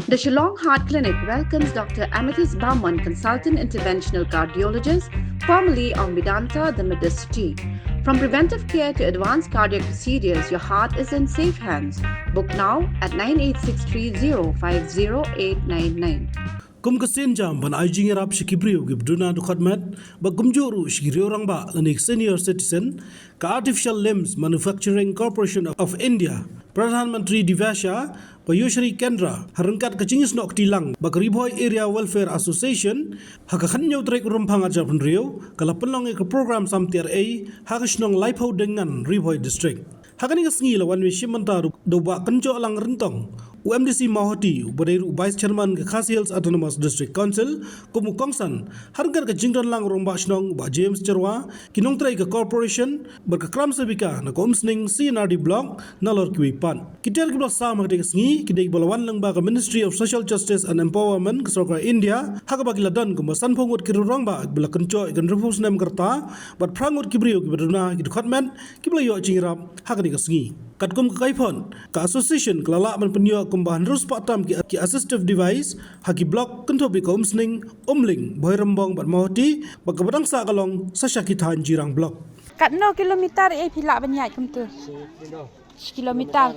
The Shillong Heart Clinic welcomes Dr. Amethyst Bauman, consultant interventional cardiologist, formerly of Medanta, the Medicity. From preventive care to advanced cardiac procedures, your heart is in safe hands. Book now at 9863050899. Kum kasin jam ban aijing rap shikibriu gibduna dukhatmat ba gumjuru shikiriu rangba lanik senior citizen ka Artificial Limbs Manufacturing Corporation of India Pradhan Mantri Divasha ba Yoshri Kendra harangkat kacingis nok tilang ba Riboy Area Welfare Association hakakhan nyau trek rumpang ajar penriu kala penlong ke program samtiar a hakashnong laiphau dengan Riboy District. Hakani kasngi lawan wishimantaru doba kenco alang rentong UMDC Mahoti Ubadairu Vice Chairman ke Khasi Hills Autonomous District Council Kumu Kongsan hargar ke jingdon lang rong bashnong ba James Cerwa kinong trai ke corporation berkekram sebika na komsning CNRD block nalor kiwipan kitar kibla sama ke kasngi kidai balawan lang ba ke Ministry of Social Justice and Empowerment ke Sarkar India hakaba kiladan kumbasan pongot kirurong ba bela kenco ikan refus nem kerta bat prangut kibriu kibaduna kidukhatmen kibla yo jingrap hakani kasngi Katkum kekaipon ka association kelala man penyo kumbahan rus patam ki assistive device haki blok kentobi ka umsning umling boy rembong bat mahoti bagabadang sa kalong sa syakitan jirang blok. Kat 0 kilometer pila banyak kum tu. 1 kilometer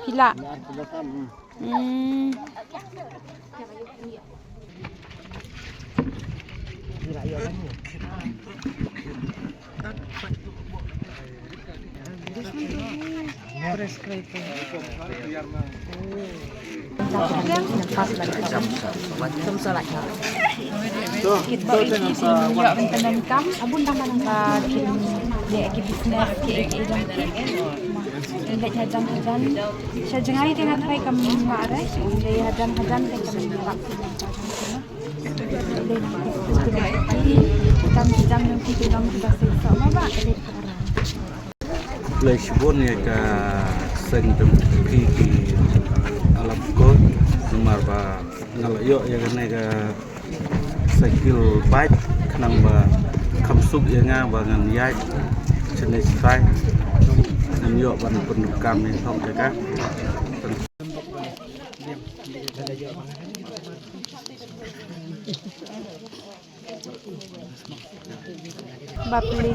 pila. Kita ini siap mentanam abun taman dia ke bisnes ke enggak hajan sejengai dengan try kami mare dia hajan ke kami rak kami jam yang kita dalam kita sama ba Flashbone ya ka sendem ki alam ko numar ba ngalayo ya kene ka skill bike kanang ba kamsuk ya nga ba ngan yai jenis try dan yo ban pendukam ni thong ya ka bapli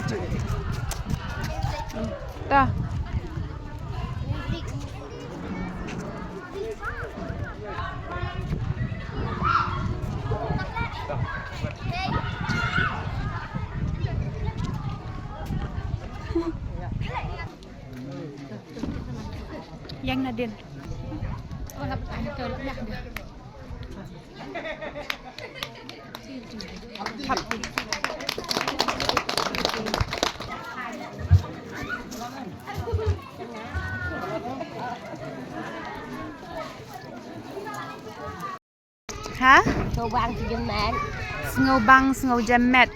dah yang Nadin hả? Ngô băng thì dùm mẹ. Ngô băng, ngô jamet.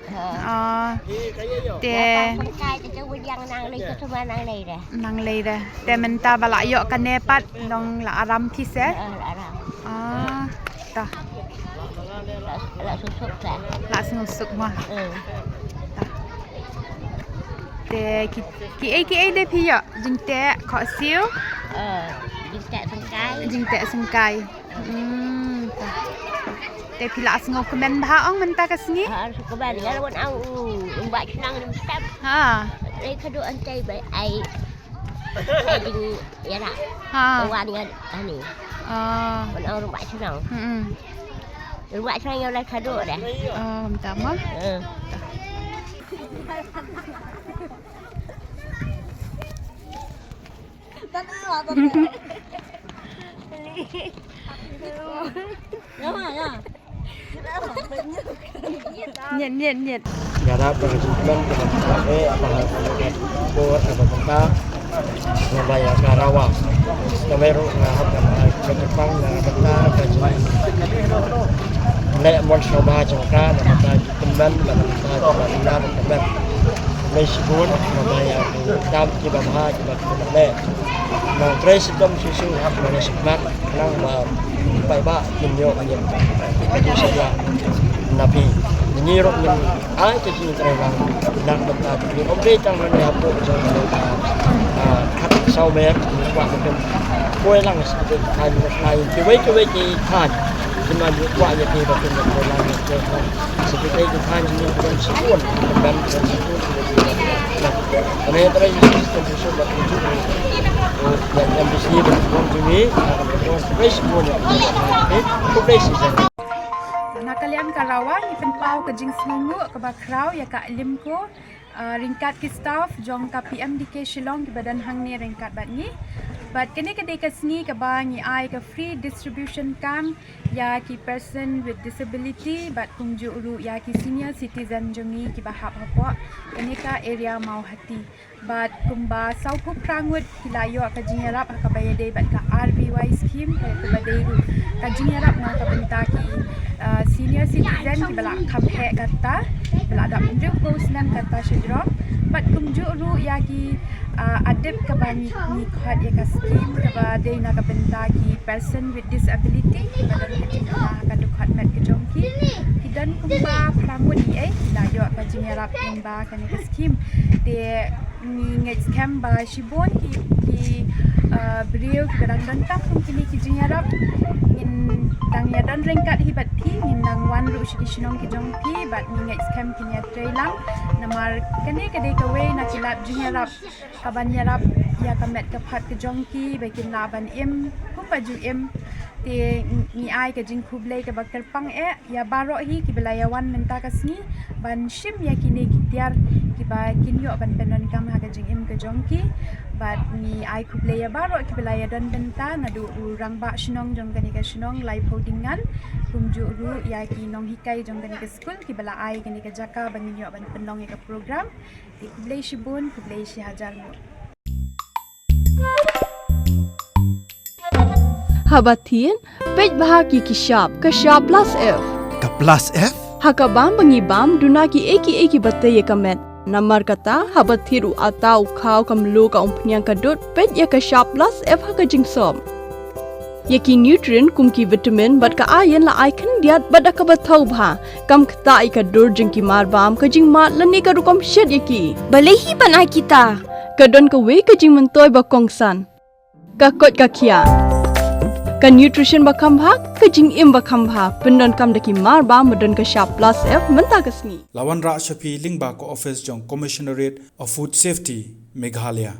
Te Con trai thì cháu đang năng lên cái thua năng này rồi. nang lei dah. Te menta bala yo kanepat dong la aram pise. Là Ta là sụp ra. la suk ma. Ừ. Te ki ai de pi yo jing te kho siu Đi chạy con cái. jing te sungkai. Ta. Te pila ngô kemen ba ong menta kasngi. Có bạn nhớ là ông bạn năng làm step. Ha. Đây cái đồ anh trai vậy ai. Ai đi vậy nè. Ha. Qua đi anh này. Bọn ông bạn chứ nào. Bạn cho nhau lại cái đồ đấy. Menta ma. Nhiệt. Garap berjumlah dengan apa buat apa kita Surabaya Karawang Semeru ngahap ke Jepang dan kita kaji lek mon coba jangka dan kita kembali dan kita benar benar Mesibun Surabaya dam di bawah kita lek nah tres sistem susu hak mana semak nang sampai ba kinyo ayam itu saja nabi menyirok yang ai ke sini terang nak bentar di ombe tang mana apa hak sau mer qua một quay lăng sẽ thành một ngày cái với thành nhưng mà những quả như thế và từng một lần một lần sẽ cái cái thành như con sĩ quân con sĩ quân nên đây là cái số lượng chút yang di sini berkumpul di sini con fresh pun itu fresh saja. Nakalian Karawang ipen pau ke jing sengu ke bakrau ya ka lim ko ringkat ki staff jong ka PMDK Shillong ki badan hang ni ringkat bat ni bat kene ke de ka sni ke ba ni ai ke free distribution kan ya ki person with disability bat kungju uru ya ki senior citizen jongi ki bahap hapo kene ka area mau hati bat kumba sau ku prangut ki layo ka jingarap ka bayade bat ka RBY scheme ke badai ka jingarap na ka benta ki senior citizen ki bala khamhe kata bala da unjuk ko slam kata shidrop bat kumju ru ya ki adep ka bani ni khat ya ka scheme ka ba de na ka benta ki person with disability badan ki ka du khat met ke jongki ki dan kumba pramut ni la yo ka jingarap kumba ka ni ka scheme de ni ngai scam ba shibon ki beliau ki kadang dantap kini ki jingarap in dang ya dan ringkat hibat pi in nang wan ru shi shinong ki jong pi bat ni ngai scam ki nya trailang namar kene ke de ka we na ki lab jingarap ka ban yarap ya ka met ka phat ki jong ki ba kin la ban em ku pa ju em te ni ai ka jing khublei ka bakal pang ya baro hi ki belaya wan menta ka sni ban shim ya ki ne ki tiar ki ba kin yo ban penon kam ha ka jing em ka jong ki bat ni ai khublei ya baro ki belaya dan benta na du urang ba shnong jong ka ni ka shnong lai podingan kumju ru ya ki nong hikai jong ka ni ka school ki bela ai ka ni ka jaka ban ni yo ban penong ya ka program ti khublei shibun khublei shi hajar mo Habatin, pej bahaki ki shop plus F. Ka plus F? Hakabam bangi bam duna ki eki batte ye kamet. Namar kata habathiru atau khau kamlu ka umpnyang kadut pej ya ka shop plus F haka jingsom. Yaki nutrient kum ki vitamin bat ka iron la icon diat bat ka bathau bha kam khta I ka dur jing ki mar bam ka jing mat lani ka rukom shed yaki. Balehi banai kita. Kadon ka we ka jing mentoy ba kongsan. Ka kot ka kia. Ka nutrition ba khambha ka jing im ba khambha pendon kam daki mar ba modon ka sharp plus F menta kasni Lawan Ra Shafi Lingba ko office jong Commissionerate of Food Safety Meghalaya